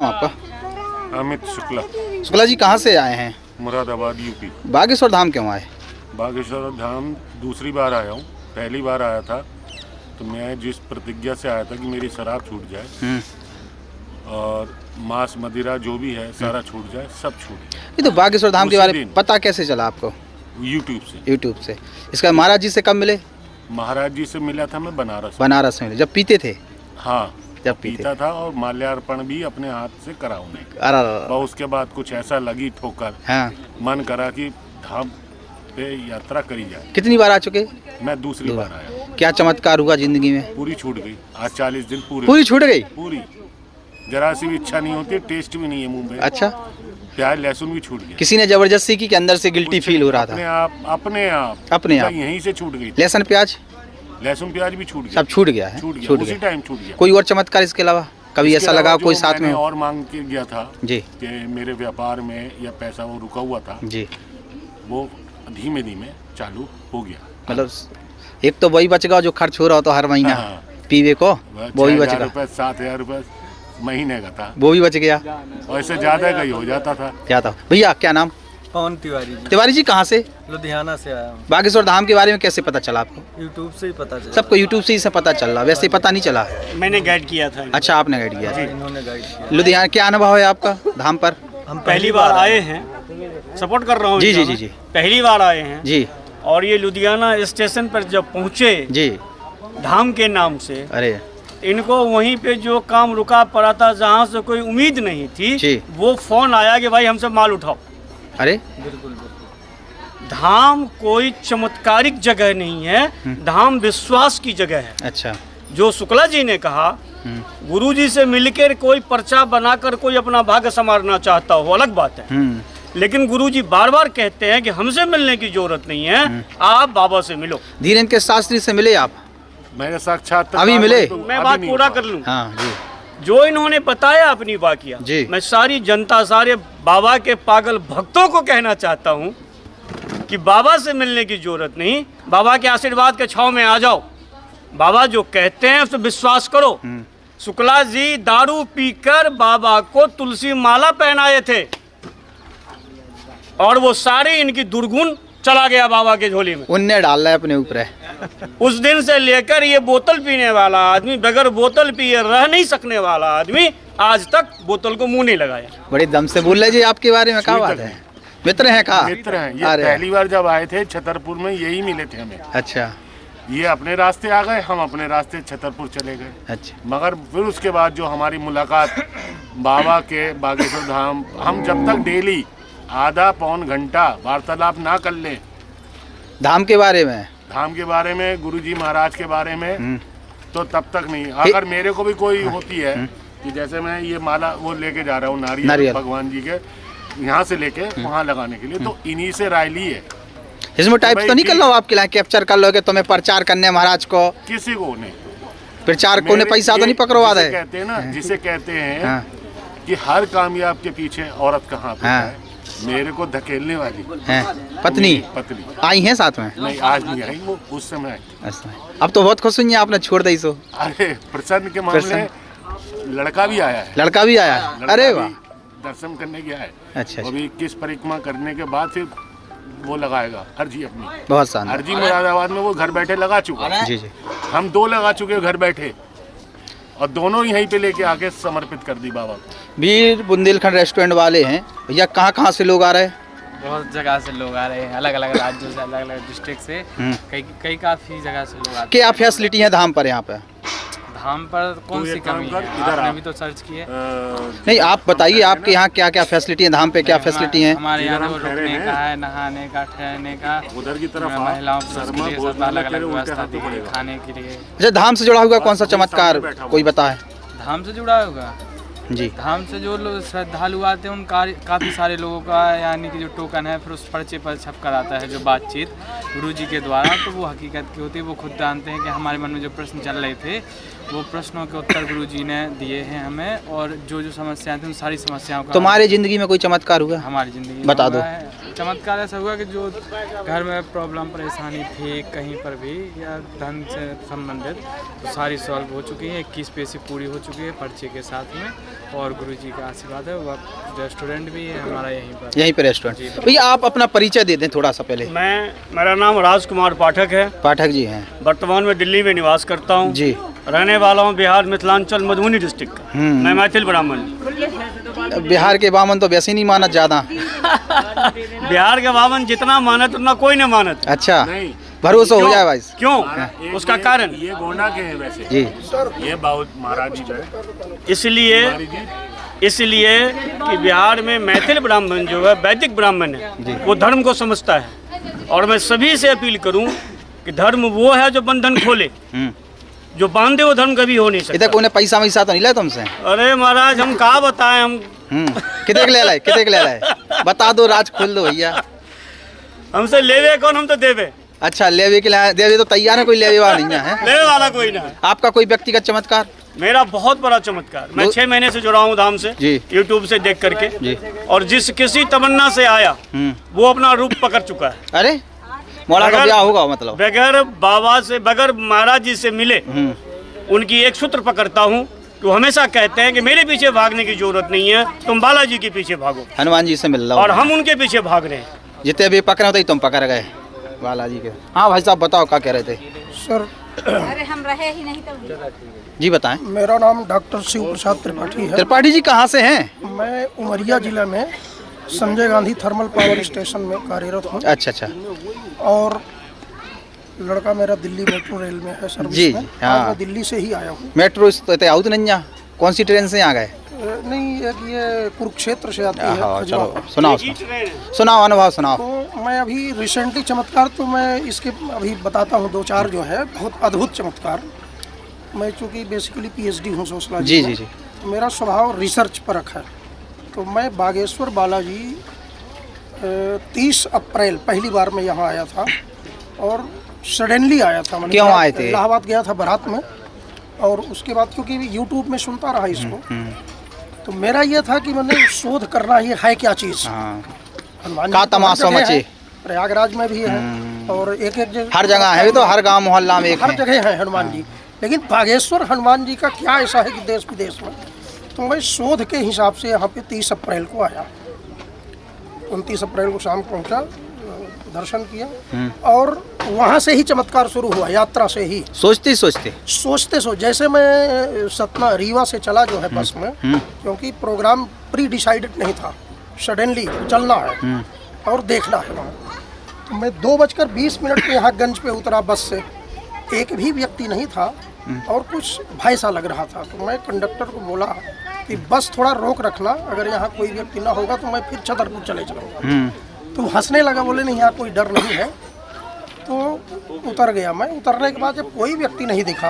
आपका? अमित शुक्ला। शुक्ला जी कहाँ से आए हैं? मुरादाबाद यूपी। बागेश्वर धाम क्यों आए? बागेश्वर धाम दूसरी बार आया हूँ। पहली बार आया था तो मैं जिस प्रतिज्ञा से आया था कि मेरी शराब छूट जाए और मांस मदिरा जो भी है सारा छूट जाए, सब छूट जाए। ये तो बागेश्वर धाम के बारे में पता कैसे चला आपको? यूट्यूब से। इसका महाराज जी से कब मिले? महाराज जी से मिला था मैं बनारस में मिले, जब पीते थे? हाँ, जब पीता था और माल्यार्पण भी अपने हाथ से करा उन्हें। अरे उसके बाद कुछ ऐसा लगी ठोकर, हाँ। मन करा कि धाम पे यात्रा करी जाए। कितनी बार आ चुके? मैं दूसरी बार आया। क्या चमत्कार हुआ जिंदगी में? पूरी छूट गई। आज 40 दिन पूरी छूट गई? पूरी, जरा सी भी इच्छा नहीं होती, टेस्ट भी नहीं है मुंह में। अच्छा, प्याज लहसुन भी छूट गया। किसी ने जबरदस्ती की कि अंदर से गिल्टी फील हो रहा था? अपने आप यहीं से छूट गई। लहसुन प्याज भी छूट गया। सब छूट गया है? छूट उसी टाइम छूट गया। कोई और चमत्कार इसके अलावा कभी ऐसा लगा कोई साथ में और मांग के गया था जी कि मेरे व्यापार में या पैसा वो रुका हुआ था जी, वो धीमे धीमे चालू हो गया। मतलब एक तो वही बच गया जो खर्च हो रहा हो तो हर महीना पीवे को, वो भी बच गया। 7,000 रुपये महीने का था, वो भी बच गया। वैसे ज्यादा का ही हो जाता था। भैया क्या नाम? पवन तिवारी जी। तिवारी जी कहाँ से? लुधियाना से आया हूँ। बागेश्वर धाम के बारे में कैसे पता चला आपको? यूट्यूब से ही पता चला। सबको यूट्यूब से ही से पता चल रहा, वैसे पता नहीं चला? मैंने गाइड किया था। अच्छा, आपने गाइड किया? इन्होंने गाइड किया। लुधियाना क्या अनुभव है आपका धाम पर? हम पहली बार आए हैं, सपोर्ट कर रहा हूँ। जी, पहली बार आए हैं जी। और ये लुधियाना स्टेशन पर जब पहुँचे जी, धाम के नाम से, अरे इनको वहीं पे जो काम रुका पड़ा था जहाँ से कोई उम्मीद नहीं थी, वो फोन आया कि भाई हमसे माल उठाओ। अरे बिल्कुल। धाम कोई चमत्कारिक जगह नहीं है, धाम विश्वास की जगह है। अच्छा, जो शुक्ला जी ने कहा, गुरुजी से मिलकर कोई पर्चा बनाकर कोई अपना भाग्य संवारना चाहता हो अलग बात है, लेकिन गुरुजी बार बार कहते हैं कि हमसे मिलने की जरूरत नहीं है, आप बाबा से मिलो। धीरेन्द्र के शास्त्री से मिले आप? मेरे साक्षात अभी मिले? मैं बात पूरा कर लूं। हाँ जी। जो इन्होंने बताया अपनी वाकिया, मैं सारी जनता, सारे बाबा के पागल भक्तों को कहना चाहता हूँ कि बाबा से मिलने की जरूरत नहीं, बाबा के आशीर्वाद के छांव में आ जाओ। बाबा जो कहते हैं उस पर विश्वास करो। शुक्ला जी दारू पीकर बाबा को तुलसी माला पहनाए थे और वो सारे इनकी दुर्गुण चला गया बाबा के झोली में। उनने डाला है अपने ऊपर। उस दिन से लेकर ये बोतल पीने वाला आदमी, बगैर बोतल पिए रह नहीं सकने वाला आदमी, आज तक बोतल को मुंह नहीं लगाया। बड़ी दम से बोल रहे जी आपके बारे में। क्या बात है? मित्र हैं? कहा मित्र हैं। ये पहली बार जब आए थे छतरपुर में यही मिले थे हमें। अच्छा, ये अपने रास्ते आ गए, हम अपने रास्ते छतरपुर चले गए। अच्छा, मगर फिर उसके बाद जो हमारी मुलाकात बाबा के बागेश्वर धाम, हम जब तक डेली आधा पौन घंटा वार्तालाप ना कर ले धाम के बारे में, गुरुजी महाराज के बारे में, तो तब तक नहीं। अगर मेरे को भी कोई होती है कि जैसे मैं ये माला वो लेके जा रहा हूँ नारियल भगवान जी के यहाँ से लेके वहाँ लगाने के लिए, तो इन्हीं से राय ली है। इसमें टाइप तो नहीं कर लो आपके लिए कैप्चर कर लोगे तुम्हें प्रचार करने महाराज को? किसी को नहीं, प्रचार को ने पैसा तो नहीं पकड़वा दे। कहते हैं ना, जिसे कहते हैं कि हर कामयाब के पीछे औरत का हाथ होता है। मेरे को धकेलने वाली पत्नी आई हैं साथ में? नहीं, आज नहीं आई, वो उस समय आई। अब तो बहुत खुश हुई हैं आपने छोड़ दी सो। अरे प्रसन्न के मामले लड़का भी आया है। लड़का भी आया है? अरे वाह, दर्शन करने गया है। अच्छा, अभी 21 परिक्रमा करने के बाद फिर वो लगाएगा अर्जी अपनी। बहुत शानदार। अर्जी मुरादाबाद में वो घर बैठे लगा चुका है। जी जी, हम 2 लगा चुके घर बैठे और दोनों यहीं पे लेके आके समर्पित कर दी बाबा को। वीर बुंदेलखंड रेस्टोरेंट वाले हैं भैया, कहाँ से लोग आ रहे हैं? बहुत जगह से लोग आ रहे हैं, अलग अलग राज्यों से, अलग अलग डिस्ट्रिक्ट से, कई काफ़ी जगह से लोग आते हैं। क्या फैसिलिटी है धाम पर? यहाँ पे धाम पर कौन सी कमी है? आपने भी तो सर्च की है। नहीं, आप बताइए आपके यहाँ क्या क्या फैसिलिटी है, धाम पे क्या फैसिलिटी है? हमारे यहाँ तो रुकने का है, नहाने का, ठहरने का, उधर की तरफ महिलाओं को अलग अलग व्यवस्था दी है खाने के लिए। अच्छा, धाम से जुड़ा हुआ कौन सा चमत्कार कोई बताए? धाम से जुड़ा होगा जी। धाम से जो लोग श्रद्धालु आते हैं उन काफ़ी सारे लोगों का यानी कि जो टोकन है फिर उस पर्चे पर छप कर आता है, जो बातचीत गुरुजी के द्वारा, तो वो हकीकत की होती है। वो खुद जानते हैं कि हमारे मन में जो प्रश्न चल रहे थे वो प्रश्नों के उत्तर गुरुजी ने दिए हैं हमें, और जो जो समस्याएं थी उन सारी समस्याओं का। तुम्हारी जिंदगी में कोई चमत्कार हुआ? हमारी जिंदगी बता दो। चमत्कार ऐसा हुआ कि जो घर में प्रॉब्लम परेशानी थी कहीं पर भी या धन से संबंधित, तो सारी सॉल्व हो चुकी है। 21 पेशी पूरी हो चुकी है पर्चे के साथ में, और गुरुजी का आशीर्वाद है। वह रेस्टोरेंट भी है हमारा यहीं पर रेस्टोरेंट। भैया आप अपना परिचय दे दें थोड़ा सा पहले। मेरा नाम राजकुमार पाठक है। पाठक जी हैं। वर्तमान में दिल्ली में निवास करता हूँ जी। रहने वाला हूँ बिहार मिथिलांचल मधुबनी डिस्ट्रिक्ट का। मैं मैथिल ब्राह्मण। बिहार के बामन तो वैसे नहीं मानत ज्यादा। बिहार के बामन जितना मानत उतना कोई नहीं मानत। अच्छा, भरोसा हो जाए भाई। क्यों? उसका कारण ये गोंडा के हैं वैसे जी। ये बहुत महाराज जी है। इसलिए कि बिहार में मैथिल ब्राह्मण जो है वैदिक ब्राह्मण है, वो धर्म को समझता है। और मैं सभी से अपील करूं कि धर्म वो है जो बंधन खोले, जो बांधे वो धर्म कभी हो नहीं सकता। इधर कोई पैसा वैसा तो नहीं लाया तुमसे? अरे महाराज हम कहाँ बताएं हम। कितने ले लाए? बता दो, राज खोल दो भैया। हमसे लेवे कौन, हम तो देवे। अच्छा, लेवे के लिए देवे तो तैयार है, कोई लेवे वाला नहीं है? लेवे वाला कोई ना। आपका कोई व्यक्तिगत चमत्कार? मेरा बहुत बड़ा चमत्कार। मैं 6 महीने से जुड़ा हूँ धाम से, यूट्यूब से देख करके जी। और जिस किसी तमन्ना से आया वो अपना रूप पकड़ चुका है। अरे मौला का ब्याह होगा मतलब? बगैर बाबा से, बगैर महाराज जी से मिले उनकी एक सूत्र पकड़ता हूँ। तो हमेशा कहते हैं कि मेरे पीछे भागने की जरूरत नहीं है, तुम बालाजी के पीछे भागो। हनुमान जी से मिल रहा और हम उनके पीछे भाग रहे हैं। जितने भी पकड़े होते तुम पकड़ गए बालाजी के। हाँ भाई साहब बताओ क्या कह रहे थे? सर अरे हम रहे ही नहीं तो जी बताएं। मेरा नाम डॉक्टर शिव प्रसाद त्रिपाठी है। त्रिपाठी जी कहाँ से हैं? मैं उमरिया जिला में Sanjay Gandhi thermal power station में कार्यरत हूँ। अच्छा। और लड़का मेरा दिल्ली मेट्रो रेल में है सर्विस जी, में। हाँ। मैं दिल्ली से ही आया हूँ। मेट्रो आउट नहीं? कौन सी ट्रेन से यहाँ गए? नहीं, एक ये कुरुक्षेत्र से आती है। चलो सुनाओ अनुभव सुनाओ। तो मैं अभी रिसेंटली चमत्कार तो मैं इसके अभी बताता हूँ 2-4 जो है बहुत अद्भुत चमत्कार। मैं चूँकि बेसिकली PhD हूँ सोशलॉजी में, तो मेरा स्वभाव रिसर्च परख है। तो मैं बागेश्वर बालाजी 30 अप्रैल पहली बार मैं यहाँ आया था, और सडनली आया था। मैंने क्यों आए थे? इलाहाबाद गया था बारात में, और उसके बाद क्योंकि यूट्यूब में सुनता रहा इसको, तो मेरा ये था कि मैंने शोध करना ये है क्या चीज़। हनुमान का तमाशा मचे। प्रयागराज में भी है और एक हर जगह है, तो हर गांव मोहल्ला में हर जगह है हनुमान जी। लेकिन बागेश्वर हनुमान जी का क्या ऐसा है कि देश विदेश में, तो मैं शोध के हिसाब से यहाँ पे 30 अप्रैल को आया। 29 अप्रैल को शाम पहुँचा, दर्शन किया, और वहाँ से ही चमत्कार शुरू हुआ, यात्रा से ही। सोचते जैसे मैं सतना रीवा से चला जो है बस में, क्योंकि प्रोग्राम प्री डिसाइडेड नहीं था, सडनली चलना है और देखना है वहाँ। तो मैं 2:20 पे यहाँ गंज पे उतरा बस से। एक भी व्यक्ति नहीं था और कुछ भय सा लग रहा था। तो मैं कंडक्टर को बोला कि बस थोड़ा रोक रखना, अगर यहाँ कोई व्यक्ति ना होगा तो मैं फिर छतरपुर चले जाऊँगा। तो हंसने लगा, बोले नहीं यहाँ कोई डर नहीं है। तो उतर गया मैं। उतरने के बाद जब कोई व्यक्ति नहीं दिखा,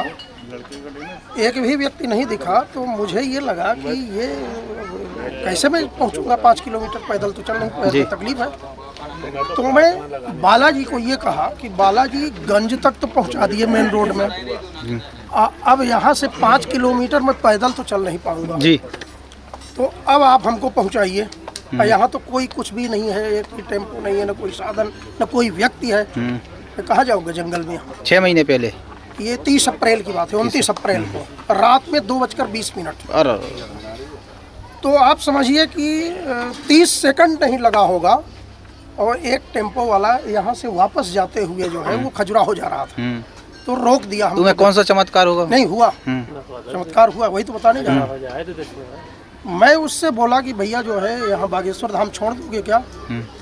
एक भी व्यक्ति नहीं दिखा, तो मुझे ये लगा कि ये कैसे मैं पहुंचूंगा 5 किलोमीटर पैदल तो चल नहीं, पैदल तकलीफ है। तो मैं बालाजी को ये कहा कि बालाजी गंज तक तो पहुंचा दिए मेन रोड में, अब यहाँ से 5 किलोमीटर मैं पैदल तो चल नहीं पाऊंगा जी, तो अब आप हमको पहुंचाइए। यहाँ तो कोई कुछ भी नहीं है, एक भी टेम्पो नहीं है, न कोई साधन, न कोई व्यक्ति है। मैं कहाँ जाऊँगा जंगल में? 6 महीने पहले, ये 30 अप्रैल की बात है, 29 अप्रैल को रात में 2:20। तो आप समझिए कि 30 सेकंड नहीं लगा होगा, और एक टेम्पो वाला यहाँ से वापस जाते हुए जो है वो खजुराहो जा रहा था, तो रोक दिया हमने। तुम्हें कौन सा चमत्कार होगा? नहीं हुआ, चमत्कार हुआ, वही तो बताने जा रहा हूँ। मैं उससे बोला कि भैया जो है यहाँ बागेश्वर धाम छोड़ दोगे क्या?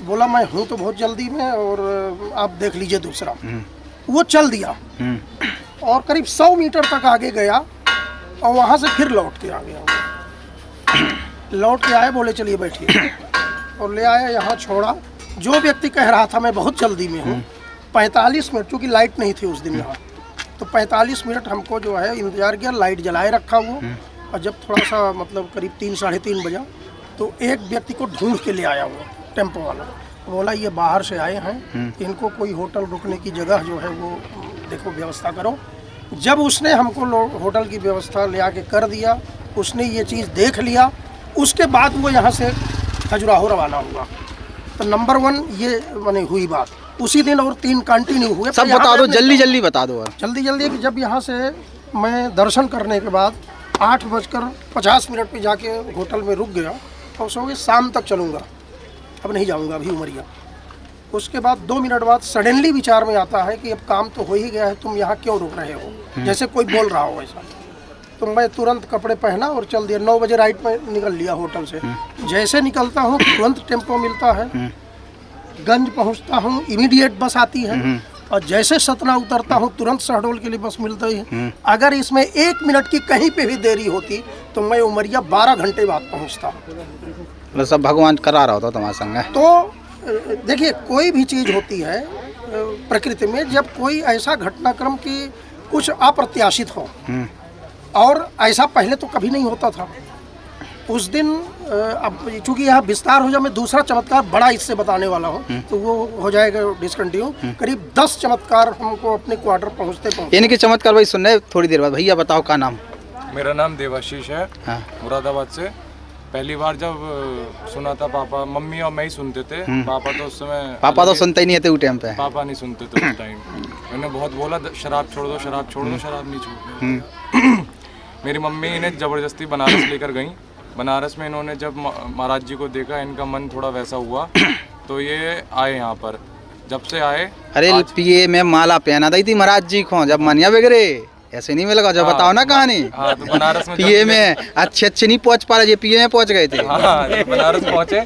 बोला मैं हूँ तो बहुत जल्दी में, और आप देख लीजिए दूसरा। वो चल दिया और करीब 100 मीटर तक आगे गया, और वहाँ से फिर लौट के आ गया। लौट के आए, बोले चलिए बैठिए, और ले आया, यहाँ छोड़ा। जो व्यक्ति कह रहा था मैं बहुत जल्दी में हूँ, 45 मिनट, चूँकि लाइट नहीं थी उस दिन यहाँ, तो 45 मिनट हमको जो है इंतज़ार किया, लाइट जलाए रखा वो। और जब थोड़ा सा मतलब करीब 3-3:30 बजा, तो एक व्यक्ति को ढूंढ के ले आया वो टेम्पो वाला। बोला ये बाहर से आए हैं, इनको कोई होटल रुकने की जगह जो है वो देखो व्यवस्था करो। जब उसने हमको होटल की व्यवस्था ले आके कर दिया, उसने ये चीज़ देख लिया, उसके बाद वो यहाँ से खजुराहो रवाना हुआ। तो नंबर 1 ये माने हुई बात। उसी दिन और 3 कंटिन्यू हुए। सब बता दो, जल्दी जल्दी बता दो। जल्दी कि जब यहाँ से मैं दर्शन करने के बाद 8:50 पे जाके होटल में रुक गया तो सोचे शाम तक चलूँगा, अब नहीं जाऊँगा अभी उमरिया। उसके बाद 2 मिनट बाद सडनली विचार में आता है कि अब काम तो हो ही गया है, तुम यहाँ क्यों रुक रहे हो, जैसे कोई बोल रहा हो ऐसा। तो मैं तुरंत कपड़े पहना और चल दिया। 9 बजे राइट में निकल लिया होटल से। जैसे निकलता हूँ तुरंत टेम्पो मिलता है, गंज पहुँचता हूँ, इमीडिएट बस आती है, और जैसे सतना उतरता हूँ तुरंत शहडोल के लिए बस मिलती है। अगर इसमें 1 मिनट की कहीं पे भी देरी होती तो मैं उमरिया 12 घंटे बाद पहुँचता। मतलब सब भगवान करा रहा होता तुम्हारे संग। तो देखिए, कोई भी चीज़ होती है प्रकृति में, जब कोई ऐसा घटनाक्रम की कुछ अप्रत्याशित हो, और ऐसा पहले तो कभी नहीं होता था। उस दिन अब चूंकि यहाँ विस्तार हो जाए, मैं दूसरा चमत्कार बड़ा इससे बताने वाला हूँ, तो वो हो जाएगा डिसकंटिन्यू। करीब 10 चमत्कार हमको अपने क्वार्टर पहुँचते इनके चमत्कार भाई सुनने थोड़ी देर बाद। भैया बताओ क्या नाम? मेरा नाम देवाशीष है। हाँ। मुरादाबाद से। पहली बार जब सुना था, पापा मम्मी और मैं ही सुनते थे। पापा तो उस समय सुनते ही नहीं थे उस टाइम पे। पापा नहीं सुनते थे उस टाइम। मैंने बहुत बोला शराब छोड़ दो, शराब छोड़ दो, शराब नहीं छोड़। मेरी मम्मी इन्हें ज़बरदस्ती बनारस लेकर गई। बनारस में इन्होंने जब महाराज जी को देखा, इनका मन थोड़ा वैसा हुआ, तो ये आए यहाँ पर। जब से आए, अरे पिए में माला पहना दी थी महाराज जी को, जब मनिया बिगड़े ऐसे नहीं मिलेगा। जब बताओ ना कहानी। हाँ, तो बनारस में पिए में अच्छे नहीं पहुँच पा रहे, ये पिए में पहुँच गए थे। हाँ, जब बनारस पहुँचे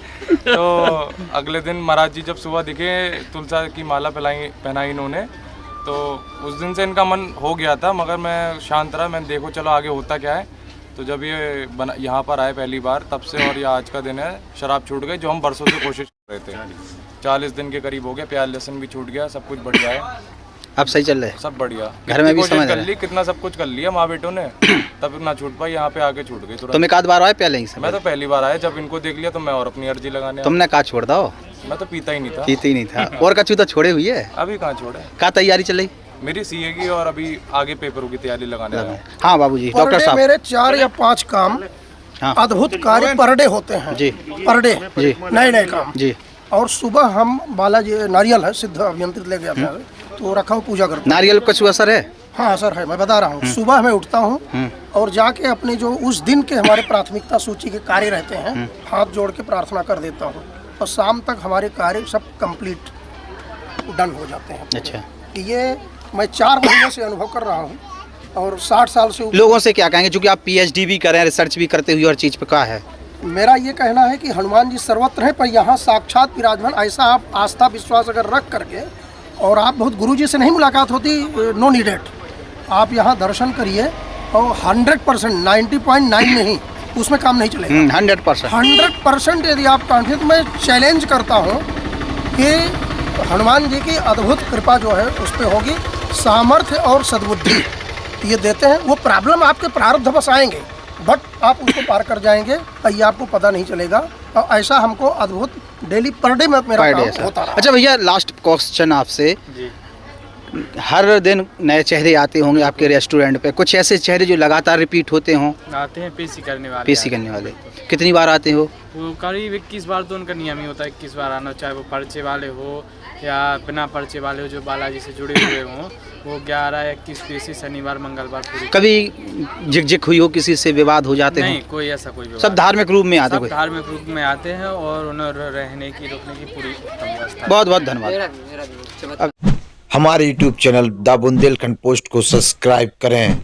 तो अगले दिन महाराज जी जब सुबह दिखे, तुलसा की माला पहनाई इन्होंने, तो उस दिन से इनका मन हो गया था। मगर मैं शांत रहा, मैंने देखो चलो आगे होता क्या है। तो जब ये यहाँ पर आए पहली बार, तब से और ये आज का दिन है, शराब छूट गई, जो हम बरसों से कोशिश कर रहे थे। 40 दिन के करीब हो गया, प्याज लहसुन भी छूट गया, सब कुछ बढ़िया है, अब सही चल रहा है, सब बढ़िया। घर में भी समझ कर ली, कितना सब कुछ कर लिया माँ बेटों ने, तब ना छूट पाई, यहाँ पे आके छूट गई। तुम एक आध बार आए पहले ही से? मैं तो पहली बार आया, जब इनको देख लिया तो मैं और अपनी अर्जी लगाने। तुमने कहा छोड़ दो? मैं तो पीता ही नहीं था। पीते ही नहीं था। और कछु तो छोड़े हुई है? अभी कहाँ छोड़े। क्या तैयारी चल रही? मेरी सीए की, और अभी आगे पेपरों की तैयारी लगाने लगा। हाँ बाबूजी, डॉक्टर साहब मेरे 4 या 5 काम अद्भुत कार्य पर डे होते हैं जी, पर डे जी, नए काम जी। और सुबह हम बालाजी नारियल है, सिद्ध अभियंत्रित ले गया था, तो रखा हूँ, पूजा करता हूँ। नारियल कुछ असर है? हाँ असर है, मैं बता रहा हूँ। सुबह मैं उठता हूँ और जाके अपने जो उस दिन के हमारे प्राथमिकता सूची के कार्य रहते हैं, हाथ जोड़ के प्रार्थना कर देता हूँ, और शाम तक हमारे कार्य सब कंप्लीट डन हो जाते हैं। अच्छा, ये मैं 4 महीने से अनुभव कर रहा हूँ, और 60 साल से लोगों से क्या कहेंगे, क्योंकि आप पीएचडी भी कर रहे हैं, रिसर्च भी करते हुए, हर चीज़ पे क्या है? मेरा ये कहना है कि हनुमान जी सर्वत्र हैं, पर यहाँ साक्षात विराजमान। ऐसा आप आस्था विश्वास अगर रख करके, और आप बहुत गुरु जी से नहीं मुलाकात होती, नो नीडेड, आप यहाँ दर्शन करिए, और 100% 90.9 नहीं, उसमें काम नहीं चलेगा। 100% यदि आप कॉन्फिडेंस, मैं चैलेंज करता हूँ कि हनुमान जी की अद्भुत कृपा जो है उस पर होगी। सामर्थ्य और सद्बुद्धि ये देते हैं। वो प्रॉब्लम आपके प्रारब्ध बस आएंगे, बट आप उसको पार कर जाएंगे, ये आपको पता नहीं चलेगा। और ऐसा हमको अद्भुत डेली पर डे में मेरा काम होता रहा। अच्छा भैया, लास्ट क्वेश्चन आपसे, हर दिन नए चेहरे आते होंगे आपके रेस्टोरेंट पे, कुछ ऐसे चेहरे जो लगातार रिपीट होते हों? आते हैं पेशी करने वाले। कितनी बार आते हो? वो करीब 21 बार तो उनका नियम ही होता है, 21 बार आना, चाहे वो पर्चे वाले हो या बिना पर्चे वाले हो, जो बालाजी से जुड़े हुए हों। वो 11 या 21 पेशी शनिवार मंगलवार पूरी। कभी झिकझिक हुई हो, किसी से विवाद हो जाते हैं? नहीं, कोई ऐसा कोई विवाद। सब धार्मिक रूप में आते हैं? धार्मिक रूप में आते हैं, और उन्हें रहने की, रुकने की पूरी व्यवस्था। बहुत बहुत धन्यवाद। हमारे YouTube channel the Bundelkhand post को सब्सक्राइब करें